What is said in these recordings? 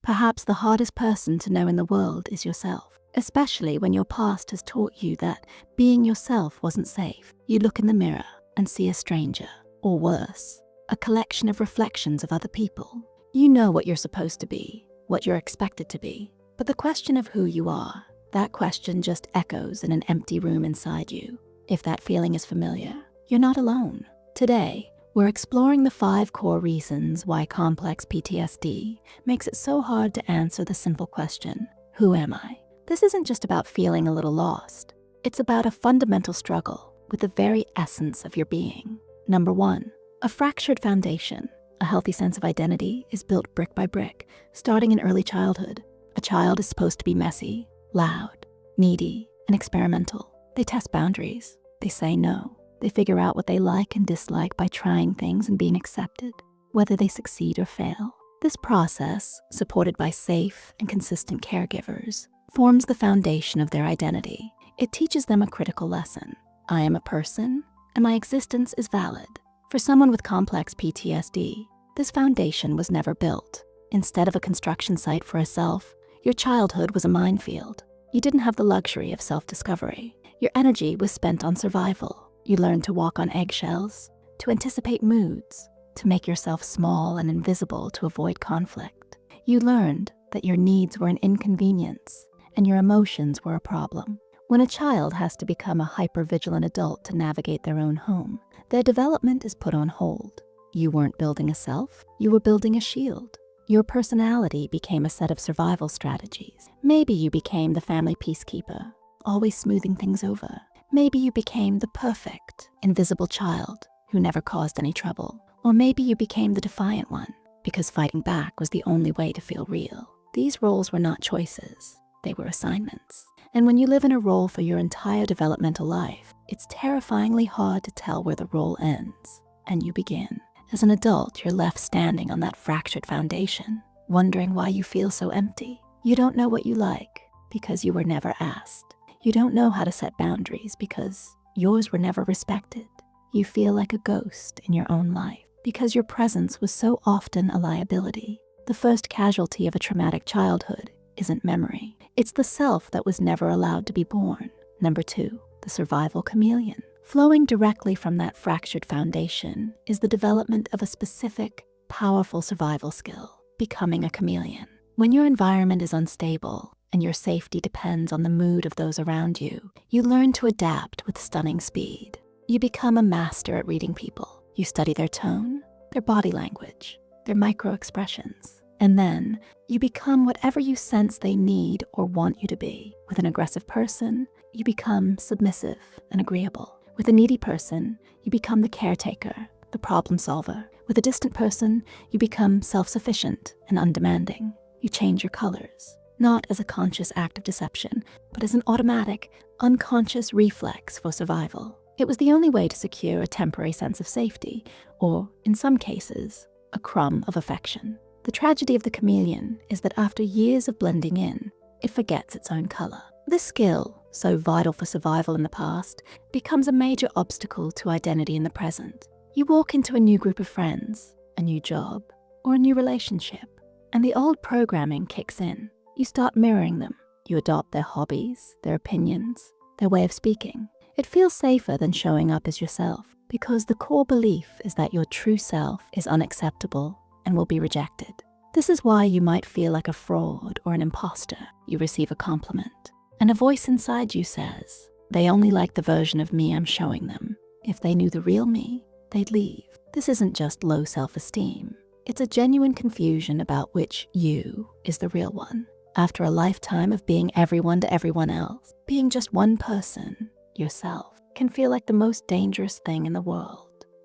Perhaps the hardest person to know in the world is yourself, especially when your past has taught you that being yourself wasn't safe. You look in the mirror and see a stranger, or worse, a collection of reflections of other people. You know what you're supposed to be, what you're expected to be, but the question of who you are, that question just echoes in an empty room inside you. If that feeling is familiar, you're not alone. Today, we're exploring the 5 core reasons why complex PTSD makes it so hard to answer the simple question, who am I? This isn't just about feeling a little lost. It's about a fundamental struggle with the very essence of your being. Number 1, a fractured foundation. A healthy sense of identity is built brick by brick, starting in early childhood. A child is supposed to be messy, loud, needy, and experimental. They test boundaries. They say no. They figure out what they like and dislike by trying things and being accepted, whether they succeed or fail. This process, supported by safe and consistent caregivers, forms the foundation of their identity. It teaches them a critical lesson. I am a person, and my existence is valid. For someone with complex PTSD, this foundation was never built. Instead of a construction site for a self, your childhood was a minefield. You didn't have the luxury of self-discovery. Your energy was spent on survival. You learned to walk on eggshells, to anticipate moods, to make yourself small and invisible to avoid conflict. You learned that your needs were an inconvenience and your emotions were a problem. When a child has to become a hypervigilant adult to navigate their own home, their development is put on hold. You weren't building a self, you were building a shield. Your personality became a set of survival strategies. Maybe you became the family peacekeeper, always smoothing things over. Maybe you became the perfect, invisible child who never caused any trouble. Or maybe you became the defiant one, because fighting back was the only way to feel real. These roles were not choices, they were assignments. And when you live in a role for your entire developmental life, it's terrifyingly hard to tell where the role ends and you begin. As an adult, you're left standing on that fractured foundation, wondering why you feel so empty. You don't know what you like because you were never asked. You don't know how to set boundaries because yours were never respected. You feel like a ghost in your own life because your presence was so often a liability. The first casualty of a traumatic childhood isn't memory. It's the self that was never allowed to be born. Number 2, the survival chameleon. Flowing directly from that fractured foundation is the development of a specific, powerful survival skill, becoming a chameleon. When your environment is unstable and your safety depends on the mood of those around you, you learn to adapt with stunning speed. You become a master at reading people. You study their tone, their body language, their micro-expressions. And then you become whatever you sense they need or want you to be. With an aggressive person, you become submissive and agreeable. With a needy person, you become the caretaker, the problem solver. With a distant person, you become self-sufficient and undemanding. You change your colors, not as a conscious act of deception, but as an automatic, unconscious reflex for survival. It was the only way to secure a temporary sense of safety, or, in some cases, a crumb of affection. The tragedy of the chameleon is that after years of blending in, it forgets its own color. This skill, so vital for survival in the past, becomes a major obstacle to identity in the present. You walk into a new group of friends, a new job, or a new relationship, and the old programming kicks in. You start mirroring them. You adopt their hobbies, their opinions, their way of speaking. It feels safer than showing up as yourself, because the core belief is that your true self is unacceptable and will be rejected. This is why you might feel like a fraud or an imposter. You receive a compliment, and a voice inside you says, they only like the version of me I'm showing them. If they knew the real me, they'd leave. This isn't just low self-esteem. It's a genuine confusion about which you is the real one. After a lifetime of being everyone to everyone else, being just one person, yourself, can feel like the most dangerous thing in the world.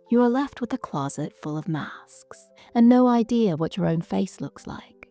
You are left with a closet full of masks and no idea what your own face looks like.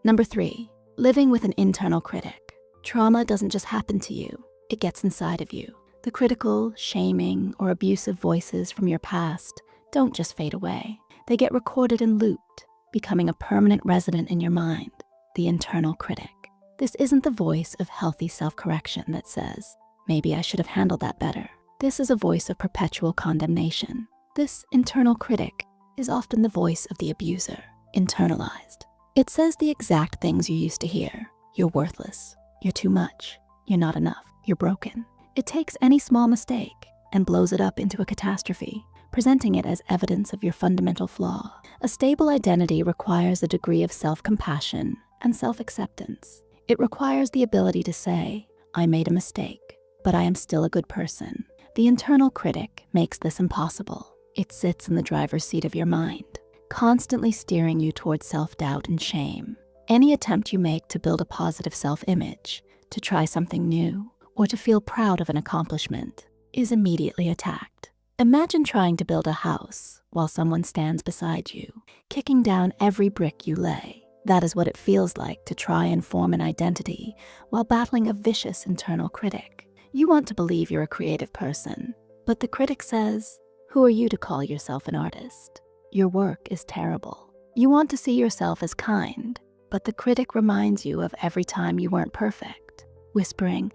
Number 3, living with an internal critic. Trauma doesn't just happen to you, it gets inside of you. The critical, shaming, or abusive voices from your past don't just fade away. They get recorded and looped, becoming a permanent resident in your mind, the internal critic. This isn't the voice of healthy self-correction that says, maybe I should have handled that better. This is a voice of perpetual condemnation. This internal critic is often the voice of the abuser, internalized. It says the exact things you used to hear. You're worthless. You're too much. You're not enough. You're broken. It takes any small mistake and blows it up into a catastrophe, presenting it as evidence of your fundamental flaw. A stable identity requires a degree of self-compassion and self-acceptance. It requires the ability to say, I made a mistake, but I am still a good person. The internal critic makes this impossible. It sits in the driver's seat of your mind, constantly steering you towards self-doubt and shame. Any attempt you make to build a positive self-image, to try something new, or to feel proud of an accomplishment is immediately attacked. Imagine trying to build a house while someone stands beside you, kicking down every brick you lay. That is what it feels like to try and form an identity while battling a vicious internal critic. You want to believe you're a creative person, but the critic says, who are you to call yourself an artist? Your work is terrible. You want to see yourself as kind, but the critic reminds you of every time you weren't perfect, whispering,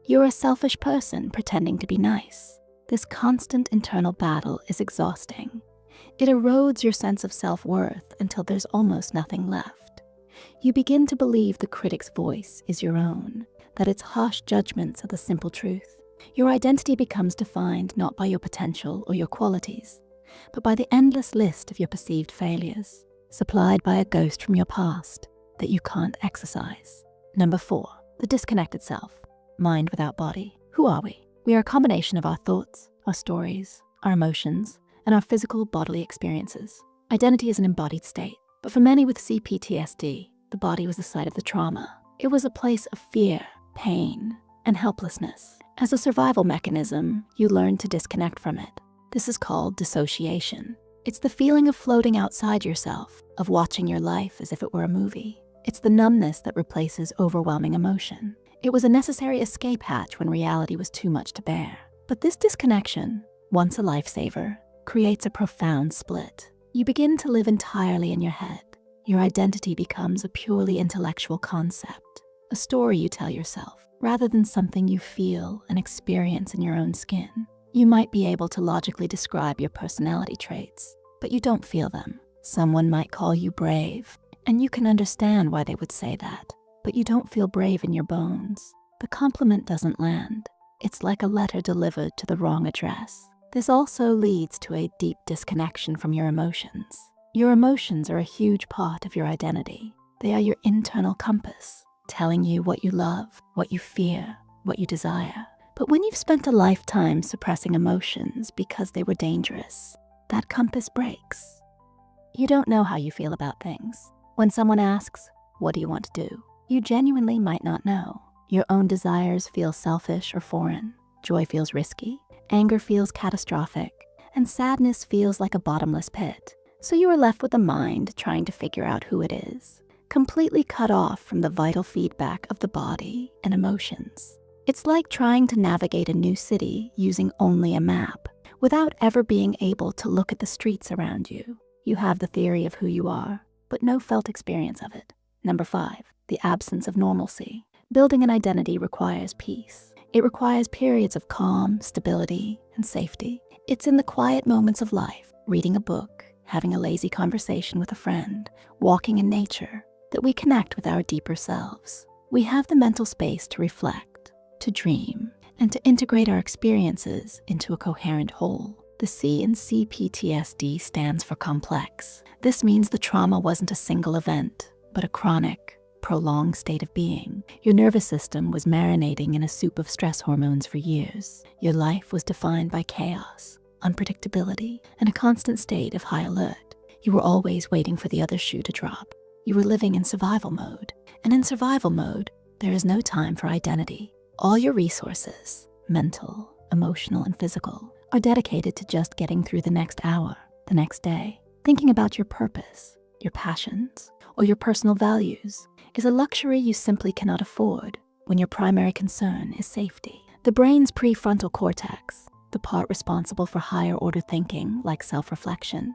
you're a selfish person pretending to be nice. This constant internal battle is exhausting. It erodes your sense of self-worth until there's almost nothing left. You begin to believe the critic's voice is your own, that its harsh judgments are the simple truth. Your identity becomes defined not by your potential or your qualities, but by the endless list of your perceived failures, supplied by a ghost from your past that you can't exercise. Number 4, the disconnected self, mind without body. Who are we? We are a combination of our thoughts, our stories, our emotions, and our physical bodily experiences. Identity is an embodied state, but for many with CPTSD, the body was the site of the trauma. It was a place of fear, pain, and helplessness. As a survival mechanism, you learn to disconnect from it. This is called dissociation. It's the feeling of floating outside yourself, of watching your life as if it were a movie. It's the numbness that replaces overwhelming emotion. It was a necessary escape hatch when reality was too much to bear. But this disconnection, once a lifesaver, creates a profound split. You begin to live entirely in your head. Your identity becomes a purely intellectual concept, a story you tell yourself, rather than something you feel and experience in your own skin. You might be able to logically describe your personality traits, but you don't feel them. Someone might call you brave, and you can understand why they would say that, but you don't feel brave in your bones. The compliment doesn't land. It's like a letter delivered to the wrong address. This also leads to a deep disconnection from your emotions. Your emotions are a huge part of your identity. They are your internal compass, telling you what you love, what you fear, what you desire. But when you've spent a lifetime suppressing emotions because they were dangerous, that compass breaks. You don't know how you feel about things. When someone asks, what do you want to do? You genuinely might not know. Your own desires feel selfish or foreign. Joy feels risky. Anger feels catastrophic. And sadness feels like a bottomless pit. So you are left with a mind trying to figure out who it is, completely cut off from the vital feedback of the body and emotions. It's like trying to navigate a new city using only a map, without ever being able to look at the streets around you. You have the theory of who you are, but no felt experience of it. Number 5, the absence of normalcy. Building an identity requires peace. It requires periods of calm, stability, and safety. It's in the quiet moments of life, reading a book, having a lazy conversation with a friend, walking in nature, that we connect with our deeper selves. We have the mental space to reflect, to dream, and to integrate our experiences into a coherent whole. The C in CPTSD stands for complex. This means the trauma wasn't a single event, but a chronic, prolonged state of being. Your nervous system was marinating in a soup of stress hormones for years. Your life was defined by chaos, unpredictability, and a constant state of high alert. You were always waiting for the other shoe to drop. You were living in survival mode. And in survival mode, there is no time for identity. All your resources, mental, emotional, and physical, are dedicated to just getting through the next hour, the next day. Thinking about your purpose, your passions, or your personal values is a luxury you simply cannot afford when your primary concern is safety. The brain's prefrontal cortex, the part responsible for higher order thinking like self-reflection,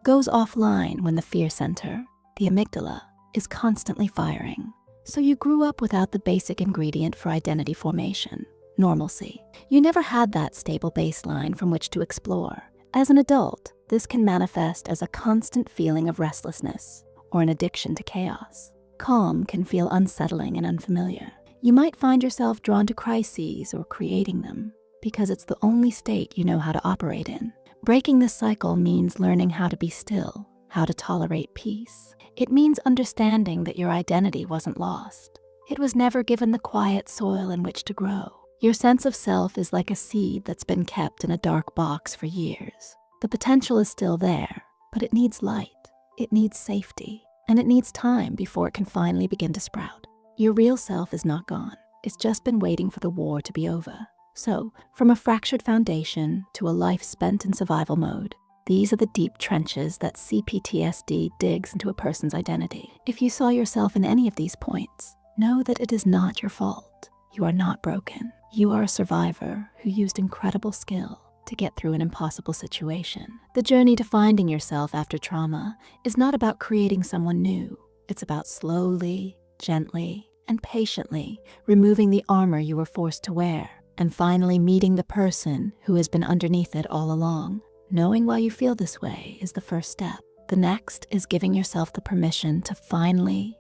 goes offline when the fear center, the amygdala, is constantly firing. So you grew up without the basic ingredient for identity formation, normalcy. You never had that stable baseline from which to explore. As an adult, this can manifest as a constant feeling of restlessness or an addiction to chaos. Calm can feel unsettling and unfamiliar. You might find yourself drawn to crises or creating them because it's the only state you know how to operate in. Breaking this cycle means learning how to be still, how to tolerate peace. It means understanding that your identity wasn't lost. It was never given the quiet soil in which to grow. Your sense of self is like a seed that's been kept in a dark box for years. The potential is still there, but it needs light, it needs safety, and it needs time before it can finally begin to sprout. Your real self is not gone. It's just been waiting for the war to be over. So, from a fractured foundation to a life spent in survival mode, these are the deep trenches that CPTSD digs into a person's identity. If you saw yourself in any of these points, know that it is not your fault. You are not broken. You are a survivor who used incredible skill to get through an impossible situation. The journey to finding yourself after trauma is not about creating someone new. It's about slowly, gently, and patiently removing the armor you were forced to wear, and finally meeting the person who has been underneath it all along. Knowing why you feel this way is the first step. The next is giving yourself the permission to finally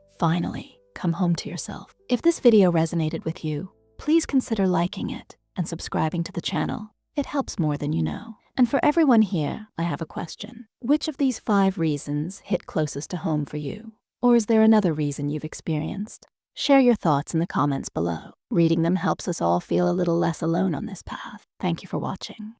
come home to yourself. If this video resonated with you, please consider liking it and subscribing to the channel. It helps more than you know. And for everyone here, I have a question. Which of these 5 reasons hit closest to home for you? Or is there another reason you've experienced? Share your thoughts in the comments below. Reading them helps us all feel a little less alone on this path. Thank you for watching.